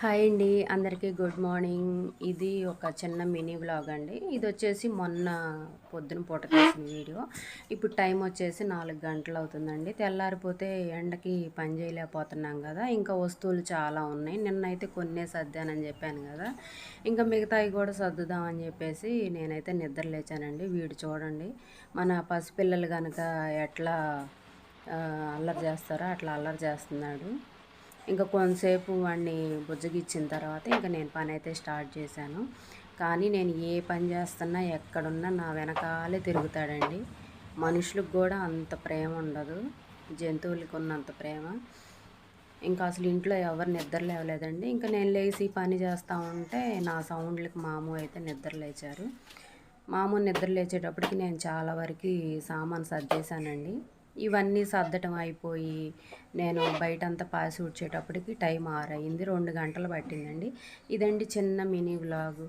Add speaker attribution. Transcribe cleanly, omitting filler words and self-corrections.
Speaker 1: Hi అండి. అందరికీ good morning. ఇది ఒక చిన్న మినీ వ్లాగ్ అండి. ఇదొచ్చేసి మొన్న పొద్దున పూట తీసిన వీడియో. ఇప్పుడు టైం వచ్చేసి 4 గంటలు అవుతుందండి. తెల్లారిపోతే ఎండకి పని చేయలేకపోతున్నాం కదా! ఇంకా వస్తువులు చాలా ఉన్నాయి. నిన్నైతే కొన్నే సర్దానని చెప్పాను కదా! ఇంకా మిగతాయి కూడా సర్దుదామని చెప్పేసి నేనైతే నిద్ర లేచానండి. వీడు చూడండి మన పసిపిల్లలు గనక ఎట్లా అల్లరి చేస్తారో అట్లా అల్లరి చేస్తున్నాడు. ఇంకా కొంతసేపు వాడిని బుజ్జగిచ్చిన తర్వాత ఇంక నేను పని అయితే స్టార్ట్ చేశాను. కానీ నేను ఏ పని చేస్తున్నా ఎక్కడున్నా నా వెనకాలే తిరుగుతాడండి. మనుషులకు కూడా అంత ప్రేమ ఉండదు, జంతువులకు ఉన్నంత ప్రేమ. ఇంకా అసలు ఇంట్లో ఎవరు నిద్ర లేవలేదండి. ఇంకా నేను లేచి పని చేస్తూ ఉంటే నా సౌండ్లకి మాము అయితే నిద్ర లేచారు. మాము నిద్ర లేచేటప్పటికి నేను చాలా వరకు సామాను సర్దేశానండి. ఇవన్నీ సర్దటం అయిపోయి నేను బయటంతా పాసి ఊడ్చేటప్పటికి టైం 6 అయింది. 2 గంటలు పట్టిందండి. ఇదండి చిన్న మినీ వ్లాగు.